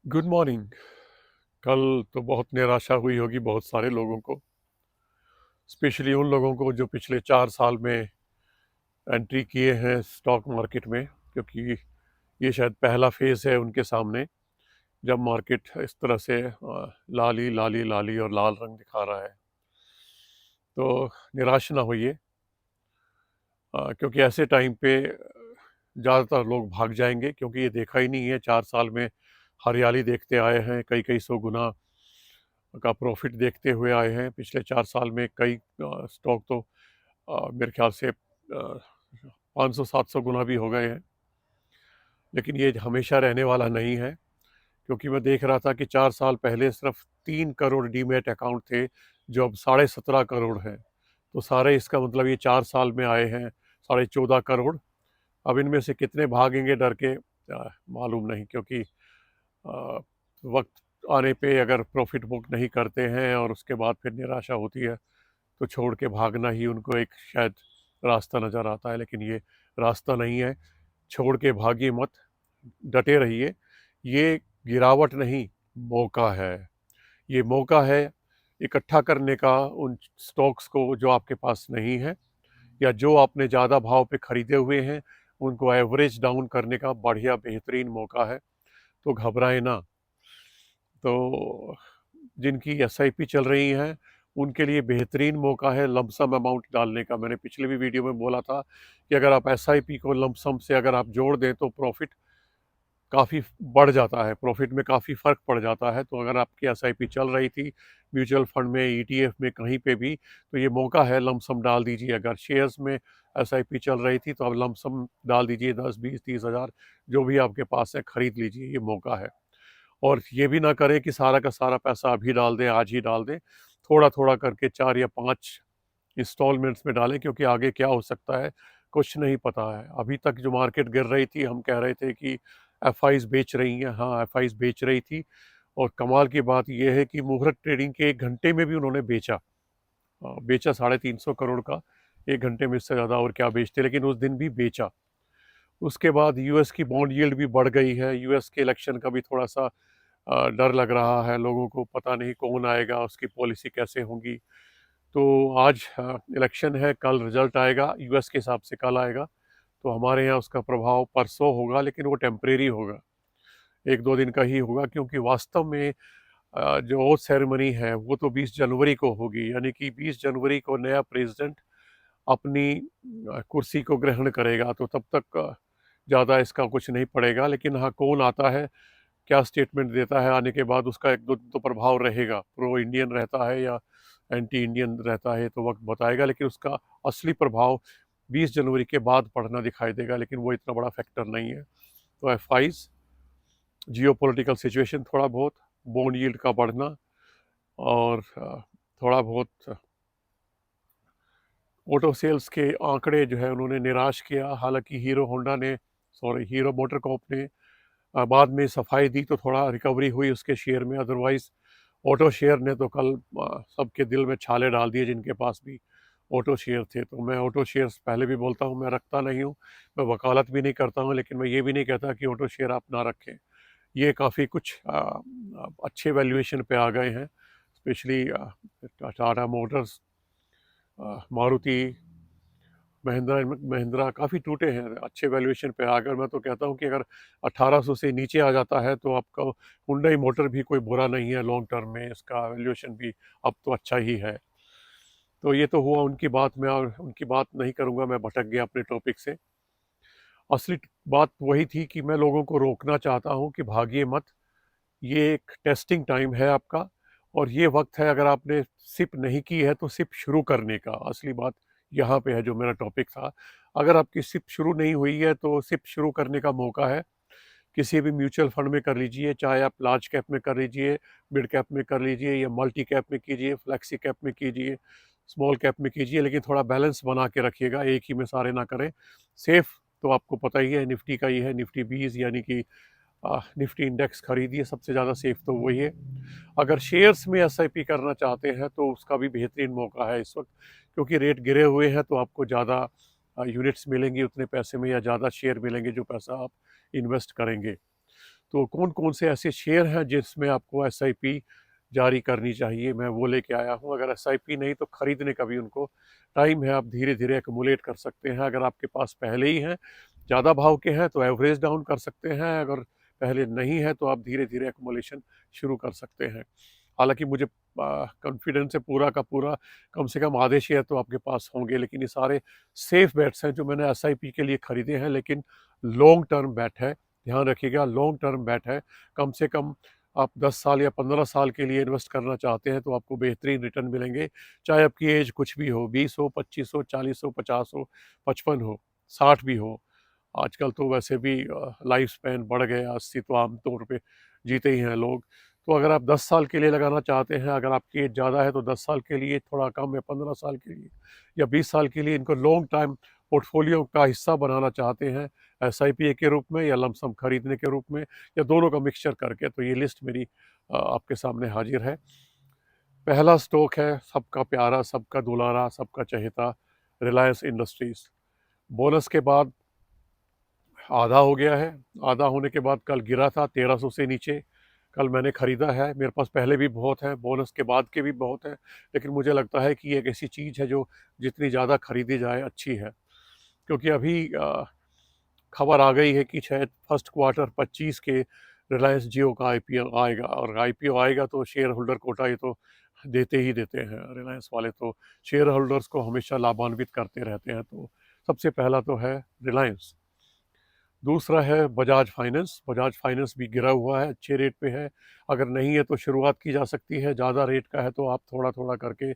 Good morning. कल तो बहुत निराशा हुई होगी बहुत सारे लोगों को, स्पेशली उन लोगों को जो पिछले 4 साल में एंट्री किए हैं स्टॉक मार्केट में, क्योंकि ये शायद पहला फेज़ है उनके सामने जब मार्केट इस तरह से लाली लाली लाली और लाल रंग दिखा रहा है। तो निराश ना होइए, क्योंकि ऐसे टाइम पे ज़्यादातर लोग भाग जाएंगे, क्योंकि ये देखा ही नहीं है 4 साल में हरियाली देखते आए हैं, कई कई सौ गुना का प्रॉफिट देखते हुए आए हैं। पिछले 4 साल में कई स्टॉक तो मेरे ख्याल से 500-700 गुना भी हो गए हैं। लेकिन ये हमेशा रहने वाला नहीं है, क्योंकि मैं देख रहा था कि 4 साल पहले सिर्फ 3 करोड़ डीमैट अकाउंट थे, जो अब 17.5 करोड़ हैं। तो सारे, इसका मतलब ये 4 साल में आए हैं 14.5 करोड़। अब इनमें से कितने भागेंगे डर के, मालूम नहीं, क्योंकि वक्त आने पे अगर प्रॉफिट बुक नहीं करते हैं और उसके बाद फिर निराशा होती है, तो छोड़ के भागना ही उनको एक शायद रास्ता नज़र आता है। लेकिन ये रास्ता नहीं है। छोड़ के भागिए मत, डटे रहिए। ये गिरावट नहीं, मौका है। ये मौका है इकट्ठा करने का उन स्टॉक्स को जो आपके पास नहीं है, या जो आपने ज़्यादा भाव पे खरीदे हुए हैं, उनको एवरेज डाउन करने का बढ़िया बेहतरीन मौका है। तो घबराएं ना। तो जिनकी एसआईपी चल रही हैं, उनके लिए बेहतरीन मौका है लमसम अमाउंट डालने का। मैंने पिछले भी वीडियो में बोला था कि अगर आप एसआईपी को लमसम से अगर आप जोड़ दें तो प्रॉफिट काफ़ी बढ़ जाता है, प्रॉफिट में काफ़ी फ़र्क पड़ जाता है। तो अगर आपकी एसआईपी चल रही थी म्यूचुअल फंड में, ईटीएफ में, कहीं पे भी, तो ये मौका है लमसम डाल दीजिए। अगर शेयर्स में एसआईपी चल रही थी तो आप लमसम डाल दीजिए, 10, 20, 30 हज़ार जो भी आपके पास है खरीद लीजिए, ये मौका है। और ये भी ना करें कि सारा का सारा पैसा अभी डाल दें, आज ही डाल दें। थोड़ा-थोड़ा करके 4 या 5 इंस्टॉलमेंट्स में डालें, क्योंकि आगे क्या हो सकता है, कुछ नहीं पता है। अभी तक जो मार्केट गिर रही थी, हम कह रहे थे कि एफआईज़ बेच रही हैं। हाँ, एफआईज़ बेच रही थी, और कमाल की बात ये है कि मुहूर्त ट्रेडिंग के 1 घंटे में भी उन्होंने बेचा। बेचा 350 करोड़ का, 1 घंटे में, इससे ज़्यादा और क्या बेचते, लेकिन उस दिन भी बेचा। उसके बाद यूएस की बॉन्ड यील्ड भी बढ़ गई है। यूएस के इलेक्शन का भी थोड़ा-सा डर लग रहा है लोगों को, पता नहीं कौन आएगा, उसकी पॉलिसी कैसे होंगी। तो आज इलेक्शन है, कल रिजल्ट आएगा, यूएस के हिसाब से कल आएगा। तो हमारे यहाँ उसका प्रभाव परसों होगा, लेकिन वो टेम्परेरी होगा, 1-2 दिन का ही होगा, क्योंकि वास्तव में जो ओथ सेरेमनी है वो तो 20 जनवरी को होगी, यानी कि 20 जनवरी को नया प्रेसिडेंट अपनी कुर्सी को ग्रहण करेगा। तो तब तक ज़्यादा इसका कुछ नहीं पड़ेगा। लेकिन हाँ, कौन आता है, क्या स्टेटमेंट देता है आने के बाद, उसका 1-2 दिन तो प्रभाव रहेगा। प्रो इंडियन रहता है या एंटी इंडियन रहता है, तो वक्त बताएगा। लेकिन उसका असली प्रभाव 20 जनवरी के बाद पड़ना दिखाई देगा, लेकिन वो इतना बड़ा फैक्टर नहीं है। तो एफआईज, जियोपॉलिटिकल सिचुएशन थोड़ा बहुत, बॉन्ड यील्ड का बढ़ना, और थोड़ा बहुत ऑटो सेल्स के आंकड़े जो है उन्होंने निराश किया। हालांकि हीरो मोटर कॉर्प ने बाद में सफाई दी, तो थोड़ा रिकवरी हुई उसके शेयर में। अदरवाइज ऑटो शेयर ने तो कल सबके दिल में छाले डाल दिए, जिनके पास भी ऑटो शेयर थे। तो मैं ऑटो शेयर्स पहले भी बोलता हूँ, मैं रखता नहीं हूँ, मैं वकालत भी नहीं करता हूँ, लेकिन मैं ये भी नहीं कहता कि ऑटो शेयर आप ना रखें। ये काफ़ी कुछ अच्छे वैल्यूएशन पे आ गए हैं, specially Tata Motors, Maruti, Mahindra and Mahindra काफ़ी टूटे हैं, अच्छे वैल्यूएशन पे आकर। मैं तो कहता हूँ कि अगर 1800 से नीचे आ जाता है तो आपका हुंडई मोटर भी कोई बुरा नहीं है लॉन्ग टर्म में, इसका वैल्यूएशन भी अब तो अच्छा ही है। तो ये तो हुआ उनकी बात में, और उनकी बात नहीं करूँगा, मैं भटक गया अपने टॉपिक से। असली बात वही थी कि मैं लोगों को रोकना चाहता हूँ कि भागिए मत। ये एक टेस्टिंग टाइम है आपका, और ये वक्त है, अगर आपने सिप नहीं की है तो सिप शुरू करने का। असली बात यहाँ पे है, जो मेरा टॉपिक था। अगर आपकी सिप शुरू नहीं हुई है तो सिप शुरू करने का मौका है। किसी भी म्यूचुअल फंड में कर लीजिए, चाहे आप लार्ज कैप में कर लीजिए, मिड कैप में कर लीजिए, या मल्टी कैप में कीजिए, फ्लैक्सी कैप में कीजिए, स्मॉल कैप में कीजिए, लेकिन थोड़ा बैलेंस बना के रखिएगा, एक ही में सारे ना करें। सेफ तो आपको पता ही है, निफ्टी का ही है, निफ्टी 20, यानी कि निफ्टी इंडेक्स खरीदिए, सबसे ज़्यादा सेफ तो वही है। अगर शेयर्स में एसआईपी करना चाहते हैं तो उसका भी बेहतरीन मौका है इस वक्त, क्योंकि रेट गिरे हुए हैं, तो आपको ज़्यादा यूनिट्स मिलेंगी उतने पैसे में, या ज़्यादा शेयर मिलेंगे जो पैसा आप इन्वेस्ट करेंगे। तो कौन कौन से ऐसे शेयर हैं जिसमें आपको एसआईपी जारी करनी चाहिए, मैं वो लेके आया हूँ। अगर एसआईपी नहीं तो खरीदने का भी उनको टाइम है, आप धीरे धीरे एक्यूमुलेट कर सकते हैं। अगर आपके पास पहले ही हैं, ज़्यादा भाव के हैं तो एवरेज डाउन कर सकते हैं, अगर पहले नहीं है तो आप धीरे धीरे एक्यूमुलेशन शुरू कर सकते हैं। हालांकि मुझे कॉन्फिडेंस है पूरा का पूरा, कम से कम आधे शेयर तो आपके पास होंगे, लेकिन ये सारे सेफ बेट्स हैं जो मैंने एसआईपी के लिए खरीदे हैं, लेकिन लॉन्ग टर्म बेट है। ध्यान रखिएगा, लॉन्ग टर्म बेट है। कम से कम आप 10 साल या 15 साल के लिए इन्वेस्ट करना चाहते हैं तो आपको बेहतरीन रिटर्न मिलेंगे, चाहे आपकी एज कुछ भी हो, 20 हो, 25 हो, 40 हो, 50 हो, 55 हो, 60 भी हो। आजकल तो वैसे भी लाइफ स्पैन बढ़ गए, 80 तो आम तौर पे जीते ही हैं लोग। तो अगर आप 10 साल के लिए लगाना चाहते हैं, अगर आपकी एज ज़्यादा है तो 10 साल के लिए, थोड़ा कम है 15 साल के लिए या 20 साल के लिए, इनको लॉन्ग टाइम पोर्टफोलियो का हिस्सा बनाना चाहते हैं एसआईपी के रूप में या लमसम खरीदने के रूप में या दोनों का मिक्सचर करके, तो ये लिस्ट मेरी आपके सामने हाजिर है। पहला स्टॉक है सबका प्यारा, सबका दुलारा, सबका चहेता, रिलायंस इंडस्ट्रीज़। बोनस के बाद आधा हो गया है। आधा होने के बाद कल गिरा था 1300 से नीचे, कल मैंने ख़रीदा है। मेरे पास पहले भी बहुत है, बोनस के बाद के भी बहुत है, लेकिन मुझे लगता है कि एक ऐसी चीज़ है जो जितनी ज़्यादा खरीदी जाए अच्छी है। क्योंकि अभी खबर आ गई है कि शायद फर्स्ट क्वार्टर 25 के रिलायंस जियो का आईपीओ आएगा, और आईपीओ आएगा तो शेयर होल्डर कोटा ये तो देते ही देते हैं। रिलायंस वाले तो शेयर होल्डर्स को हमेशा लाभान्वित करते रहते हैं। तो सबसे पहला तो है रिलायंस। दूसरा है बजाज फाइनेंस। बजाज फाइनेंस भी गिरा हुआ है, अच्छे रेट पे है। अगर नहीं है तो शुरुआत की जा सकती है, ज़्यादा रेट का है तो आप थोड़ा थोड़ा करके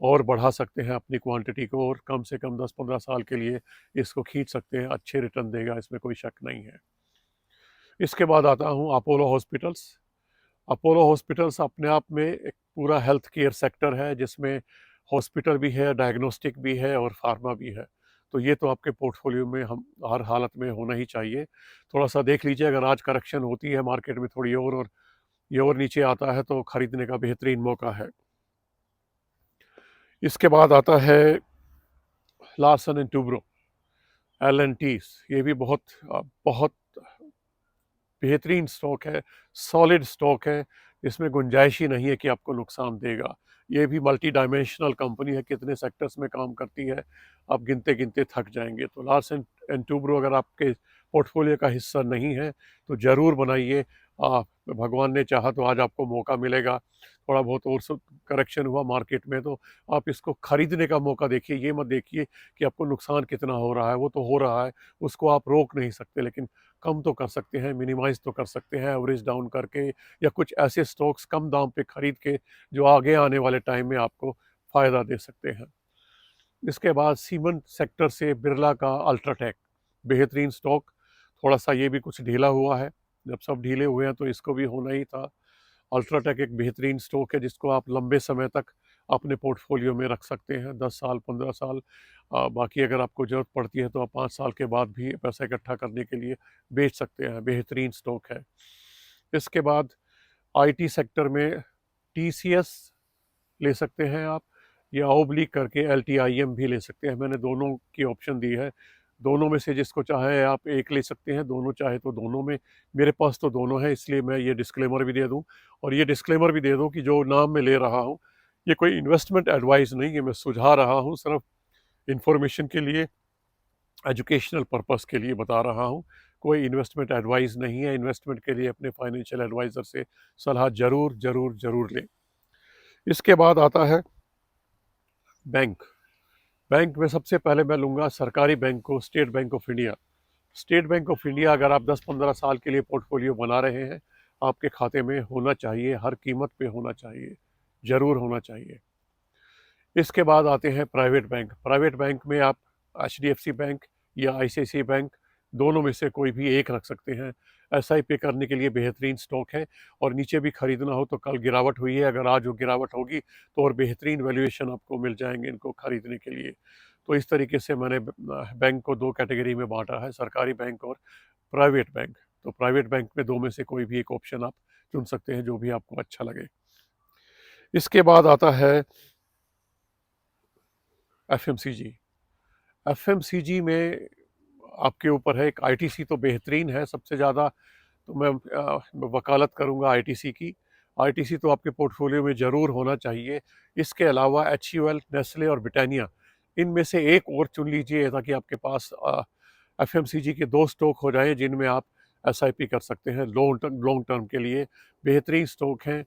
और बढ़ा सकते हैं अपनी क्वांटिटी को, और कम से कम 10-15 साल के लिए इसको खींच सकते हैं। अच्छे रिटर्न देगा, इसमें कोई शक नहीं है। इसके बाद आता हूँ अपोलो हॉस्पिटल्स। अपोलो हॉस्पिटल्स अपने आप में एक पूरा हेल्थ केयर सेक्टर है, जिसमें हॉस्पिटल भी है, डायग्नोस्टिक भी है और फार्मा भी है। तो ये तो आपके पोर्टफोलियो में हम हर हालत में होना ही चाहिए। थोड़ा सा देख लीजिए, अगर आज करेक्शन होती है मार्केट में थोड़ी और ये और नीचे आता है तो खरीदने का बेहतरीन मौका है। इसके बाद आता है Larsen and Toubro, L and T. ये भी बहुत बेहतरीन स्टॉक है, सॉलिड स्टॉक है, इसमें गुंजाइश ही नहीं है कि आपको नुकसान देगा। ये भी मल्टी डायमेंशनल कंपनी है, कितने सेक्टर्स में काम करती है आप गिनते गिनते थक जाएंगे। तो लार्सन एंड टूब्रो अगर आपके पोर्टफोलियो का हिस्सा नहीं है तो ज़रूर बनाइए। भगवान ने चाहा तो आज आपको मौका मिलेगा, थोड़ा बहुत और करेक्शन हुआ मार्केट में तो आप इसको खरीदने का मौका देखिए। ये मत देखिए कि आपको नुकसान कितना हो रहा है, वो तो हो रहा है, उसको आप रोक नहीं सकते, लेकिन कम तो कर सकते हैं, मिनिमाइज़ तो कर सकते हैं एवरेज डाउन करके, या कुछ ऐसे स्टॉक्स कम दाम पे खरीद के जो आगे आने वाले टाइम में आपको फ़ायदा दे सकते हैं। इसके बाद सीमेंट सेक्टर से बिरला का अल्ट्राटेक, बेहतरीन स्टॉक। थोड़ा सा ये भी कुछ ढीला हुआ है, जब सब ढीले हुए हैं तो इसको भी होना ही था। अल्ट्राटेक एक बेहतरीन स्टॉक है जिसको आप लंबे समय तक अपने पोर्टफोलियो में रख सकते हैं, 10 साल 15 साल। बाकी अगर आपको ज़रूरत पड़ती है तो आप 5 साल के बाद भी पैसा इकट्ठा करने के लिए बेच सकते हैं, बेहतरीन स्टॉक है। इसके बाद आईटी सेक्टर में टीसीएस ले सकते हैं आप, या ओब्लिक करके एलटीआईएम भी ले सकते हैं। मैंने दोनों की ऑप्शन दी है, दोनों में से जिसको चाहे आप एक ले सकते हैं, दोनों चाहे तो दोनों में। मेरे पास तो दोनों है, इसलिए मैं ये डिस्क्लेमर भी दे दूं, और ये डिस्क्लेमर भी दे दूं कि जो नाम मैं ले रहा हूं ये कोई इन्वेस्टमेंट एडवाइस नहीं है, मैं सुझा रहा हूं, सिर्फ इंफॉर्मेशन के लिए, एजुकेशनल पर्पस के लिए बता रहा हूं। कोई इन्वेस्टमेंट एडवाइस नहीं है। इन्वेस्टमेंट के लिए अपने फाइनेंशियल एडवाइज़र से सलाह ज़रूर ज़रूर ज़रूर लें। इसके बाद आता है बैंक। बैंक में सबसे पहले मैं लूँगा सरकारी बैंक को, state bank of India. State bank of India अगर आप 10-15 साल के लिए पोर्टफोलियो बना रहे हैं, आपके खाते में होना चाहिए, हर कीमत पे होना चाहिए, ज़रूर होना चाहिए। इसके बाद आते हैं प्राइवेट बैंक। प्राइवेट बैंक में आप एचडीएफसी बैंक या आईसीआईसीआई बैंक, दोनों में से कोई भी एक रख सकते हैं। एसआईपी करने के लिए बेहतरीन स्टॉक है, और नीचे भी खरीदना हो तो कल गिरावट हुई है, अगर आज वो गिरावट होगी तो और बेहतरीन वैल्यूएशन आपको मिल जाएंगे इनको खरीदने के लिए। तो इस तरीके से मैंने बैंक को दो कैटेगरी में बांटा है, सरकारी बैंक और प्राइवेट बैंक। तो प्राइवेट बैंक में दो में से कोई भी एक ऑप्शन आप चुन सकते हैं, जो भी आपको अच्छा लगे। इसके बाद आता है एफएमसीजी। एफएमसीजी में आपके ऊपर है, एक आईटीसी तो बेहतरीन है, सबसे ज़्यादा तो मैं वकालत करूँगा आईटीसी की। आईटीसी तो आपके पोर्टफोलियो में ज़रूर होना चाहिए। इसके अलावा एचयूएल, नेस्ले और ब्रिटानिया, इनमें से एक और चुन लीजिए ताकि आपके पास एफएमसीजी के 2 स्टॉक हो जाएँ जिनमें आप एसआईपी कर सकते हैं लॉन्ग टर्म के लिए। बेहतरीन स्टॉक हैं।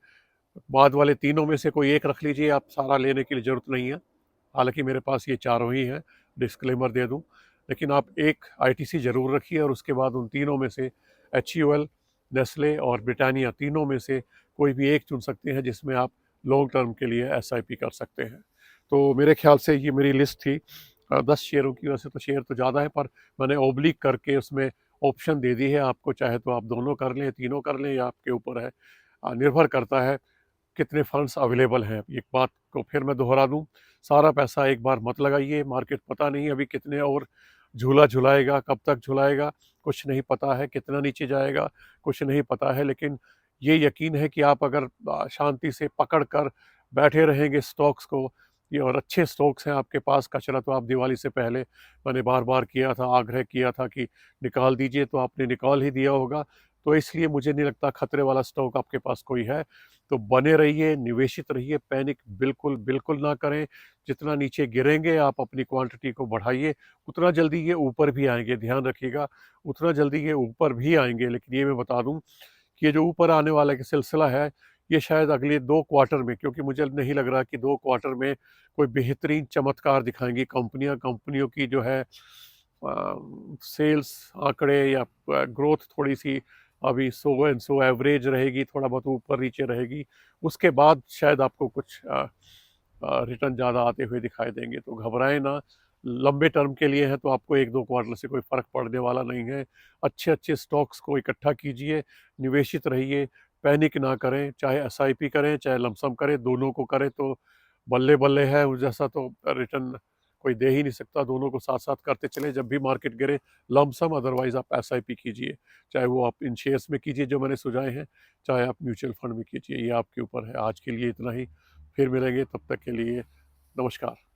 बाद वाले तीनों में से कोई एक रख लीजिए, आप सारा लेने की ज़रूरत नहीं है। हालाँकि मेरे पास ये चारों ही हैं, डिस्क्लेमर दे दूँ। लेकिन आप एक आईटीसी ज़रूर रखिए और उसके बाद उन तीनों में से एचयूएल, नेस्ले और ब्रिटानिया, तीनों में से कोई भी एक चुन सकते हैं जिसमें आप लॉन्ग टर्म के लिए एसआईपी कर सकते हैं। तो मेरे ख्याल से ये मेरी लिस्ट थी 10 शेयरों की। वैसे तो शेयर तो ज़्यादा है, पर मैंने ऑब्लिक करके उसमें ऑप्शन दे दी है आपको। चाहे तो आप दोनों कर लें, तीनों कर लें, या आपके ऊपर है। निर्भर करता है कितने फंड्स अवेलेबल हैं। एक बात को फिर मैं दोहरा दूं, सारा पैसा एक बार मत लगाइए। मार्केट पता नहीं अभी कितने और झूला झुलाएगा, कब तक झुलाएगा कुछ नहीं पता है, कितना नीचे जाएगा कुछ नहीं पता है। लेकिन ये यकीन है कि आप अगर शांति से पकड़ कर बैठे रहेंगे स्टॉक्स को, ये और अच्छे स्टॉक्स हैं आपके पास। कचरा तो आप दिवाली से पहले मैंने बार बार किया था, आग्रह किया था कि निकाल दीजिए, तो आपने निकाल ही दिया होगा। तो इसलिए मुझे नहीं लगता खतरे वाला स्टॉक आपके पास कोई है। तो बने रहिए, निवेशित रहिए, पैनिक बिल्कुल बिल्कुल ना करें। जितना नीचे गिरेंगे आप अपनी क्वांटिटी को बढ़ाइए, उतना जल्दी ये ऊपर भी आएंगे। ध्यान रखिएगा, उतना जल्दी ये ऊपर भी आएंगे। लेकिन ये मैं बता दूं कि ये जो ऊपर आने वाला के सिलसिला है, ये शायद अगले 2 क्वार्टर में, क्योंकि मुझे नहीं लग रहा कि 2 क्वार्टर में कोई बेहतरीन चमत्कार दिखाएंगी कंपनियों की जो है सेल्स आंकड़े या ग्रोथ थोड़ी सी अभी सो एंड सो एवरेज रहेगी, थोड़ा बहुत ऊपर नीचे रहेगी। उसके बाद शायद आपको कुछ रिटर्न ज़्यादा आते हुए दिखाई देंगे। तो घबराएं ना, लंबे टर्म के लिए है तो आपको 1-2 क्वार्टर से कोई फ़र्क पड़ने वाला नहीं है। अच्छे अच्छे स्टॉक्स को इकट्ठा कीजिए, निवेशित रहिए, पैनिक ना करें। चाहे एसआईपी करें, चाहे लमसम करें, दोनों को करें तो बल्ले बल्ले है। उस जैसा तो रिटर्न कोई दे ही नहीं सकता। दोनों को साथ साथ करते चले, जब भी मार्केट गिरे लमसम, अदरवाइज आप एसआईपी कीजिए। चाहे वो आप इन शेयर्स में कीजिए जो मैंने सुझाए हैं, चाहे आप म्यूचुअल फंड में कीजिए, ये आपके ऊपर है। आज के लिए इतना ही, फिर मिलेंगे, तब तक के लिए नमस्कार।